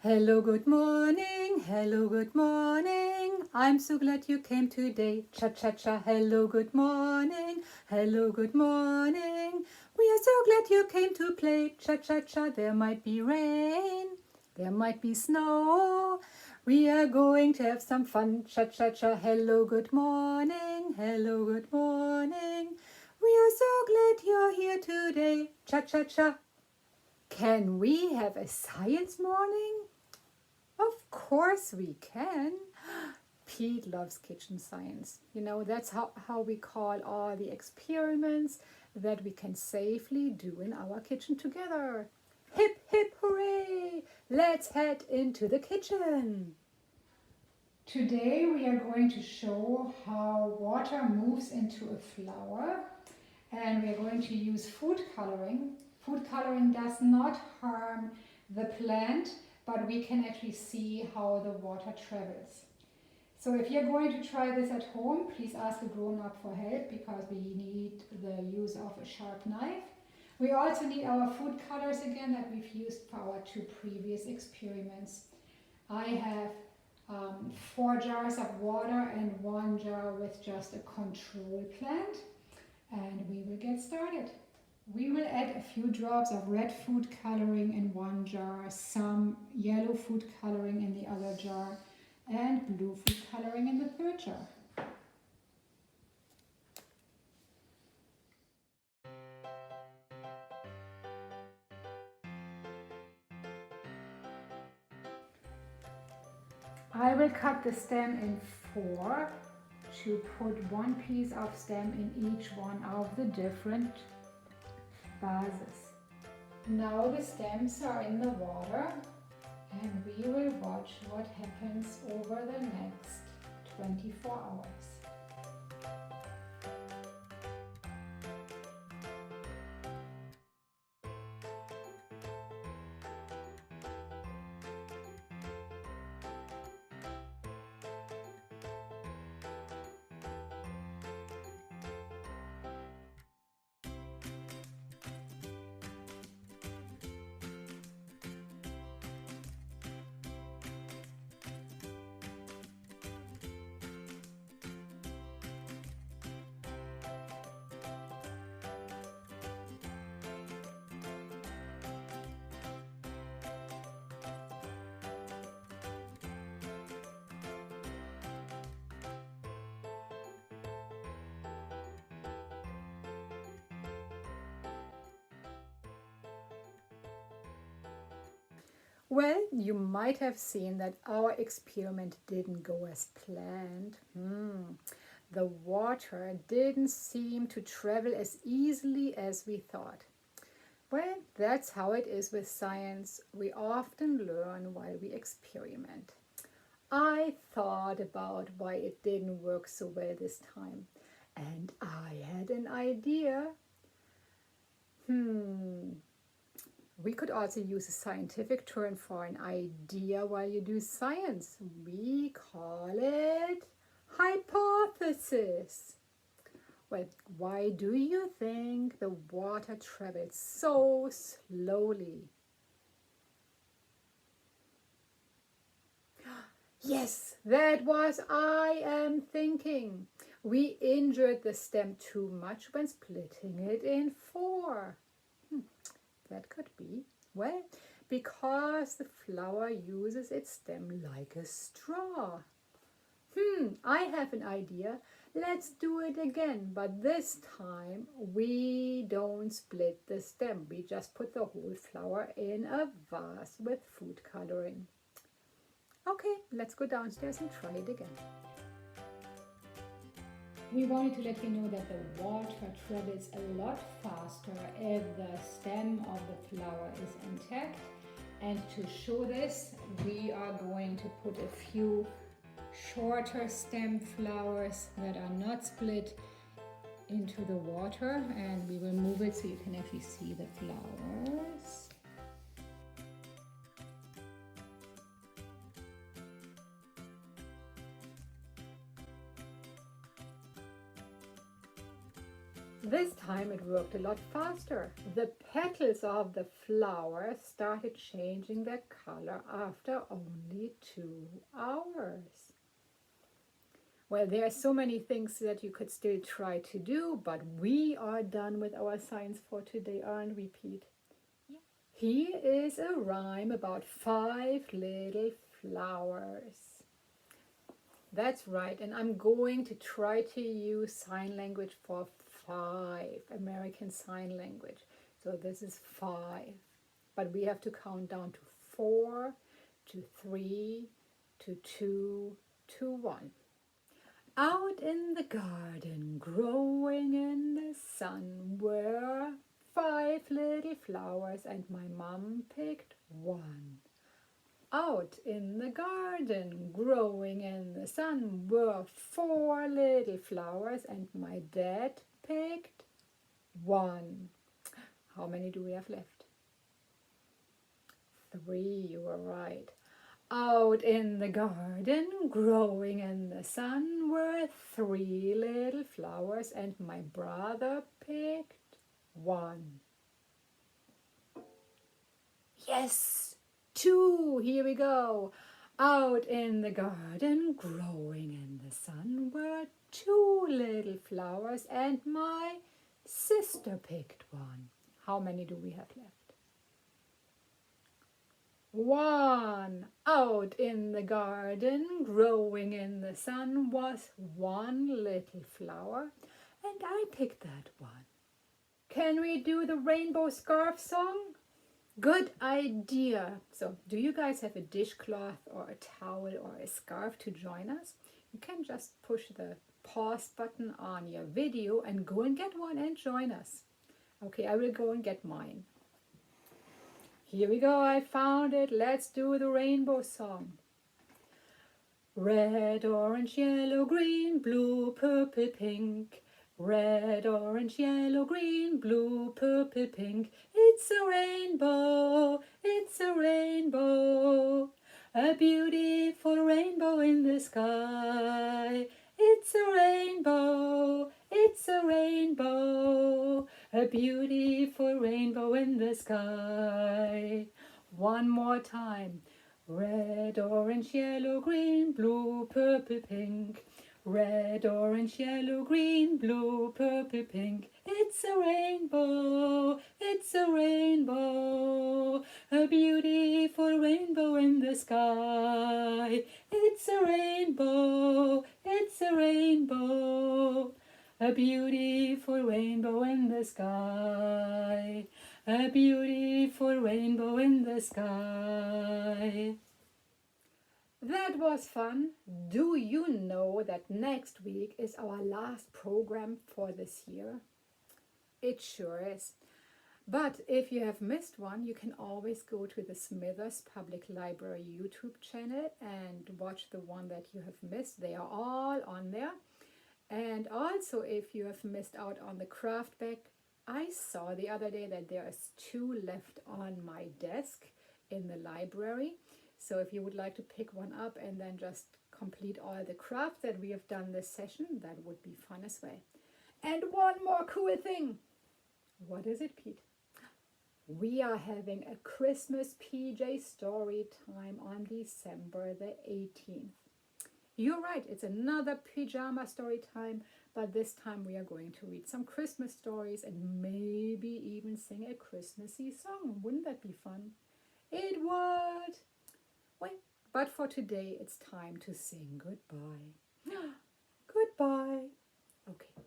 Hello, good morning. Hello, good morning. I'm so glad you came today. Cha cha cha. Hello, good morning. Hello, good morning. We are so glad you came to play. Cha cha cha. There might be rain. There might be snow. We are going to have some fun. Cha cha cha. Hello, good morning. Hello, good morning. We are so glad you're here today. Cha cha cha. Can we have a science morning? Of course we can. Pete loves kitchen science. You know, that's how we call all the experiments that we can safely do in our kitchen together. Hip, hip, hooray! Let's head into the kitchen. Today we are going to show how water moves into a flower, and we are going to use food coloring. Food coloring does not harm the plant, but we can actually see how the water travels. So if you're going to try this at home, please ask a grown-up for help because we need the use of a sharp knife. We also need our food colors again that we've used for our 2 previous experiments. I have 4 jars of water and 1 jar with just a control plant, and we will get started. We will add a few drops of red food coloring in 1 jar, some yellow food coloring in the other jar, and blue food coloring in the 3rd jar. I will cut the stem in 4 to put 1 piece of stem in each one of the different vases. Now the stems are in the water, and we will watch what happens over the next 24 hours. Well, you might have seen that our experiment didn't go as planned. The water didn't seem to travel as easily as we thought. Well, that's how it is with science. We often learn while we experiment. I thought about why it didn't work so well this time, and I had an idea. We could also use a scientific term for an idea while you do science. We call it hypothesis. Well, why do you think the water travels so slowly? Yes, that was I am thinking. We injured the stem too much when splitting it in 4. That could be. Well, because the flower uses its stem like a straw. I have an idea. Let's do it again, but this time we don't split the stem. We just put the whole flower in a vase with food coloring. Okay, let's go downstairs and try it again. We wanted to let you know that the water travels a lot faster if the stem of the flower is intact. And to show this, we are going to put a few shorter stem flowers that are not split into the water, and we will move it so you can actually see the flowers. This time it worked a lot faster. The petals of the flower started changing their color after only 2 hours. Well, there are so many things that you could still try to do, but we are done with our science for today, aren't we, Pete? Yeah. Here is a rhyme about 5 little flowers. That's right, and I'm going to try to use sign language for 5, American Sign Language. So this is 5, but we have to count down to 4, to 3, to 2, to 1. Out in the garden, growing in the sun, were 5 little flowers, and my mom picked 1. Out in the garden, growing in the sun, were 4 little flowers, and my dad picked 1. How many do we have left? 3, you were right. Out in the garden, growing in the sun, were 3 little flowers, and my brother picked 1. Yes! 2, here we go. Out in the garden, growing in the sun, were 2 little flowers, and my sister picked 1. How many do we have left? 1. Out in the garden, growing in the sun, was 1 little flower, and I picked that 1. Can we do the rainbow scarf song? Good idea. So, do you guys have a dishcloth or a towel or a scarf to join us? You can just push the pause button on your video and go and get one and join us. Okay, I will go and get mine. Here we go, I found it. Let's do the rainbow song. Red, orange, yellow, green, blue, purple, pink. Red, orange, yellow, green, blue, purple, pink. It's a rainbow, it's a rainbow. A beautiful rainbow in the sky. It's a rainbow, it's a rainbow. A beautiful rainbow in the sky. One more time. Red, orange, yellow, green, blue, purple, pink. Red, orange, yellow, green, blue, purple, pink. It's a rainbow, it's a rainbow. A beautiful rainbow in the sky. It's a rainbow, it's a rainbow. A beautiful rainbow in the sky. A beautiful rainbow in the sky. That was fun. Do you know that next week is our last program for this year? It sure is. But if you have missed one, you can always go to the Smithers Public Library YouTube channel and watch the one that you have missed. They are all on there. And also, if you have missed out on the craft bag, I saw the other day that there is 2 left on my desk in the library. So if you would like to pick one up and then just complete all the crafts that we have done this session, that would be fun as well. And one more cool thing. What is it, Pete? We are having a Christmas PJ story time on December the 18th. You're right, it's another pajama story time, but this time we are going to read some Christmas stories and maybe even sing a Christmassy song. Wouldn't that be fun? It would. Wait, but for today it's time to sing goodbye. Goodbye. Okay.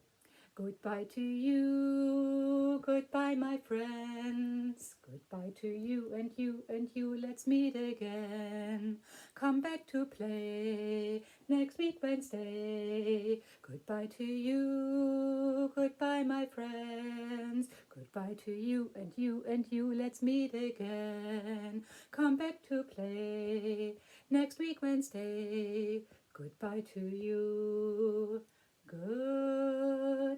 Goodbye to you, goodbye my friends. Goodbye to you and you and you, let's meet again. Come back to play next week Wednesday. Goodbye to you, goodbye my friends. Goodbye to you and you and you, let's meet again. Come back to play next week Wednesday. Goodbye to you. Goodbye.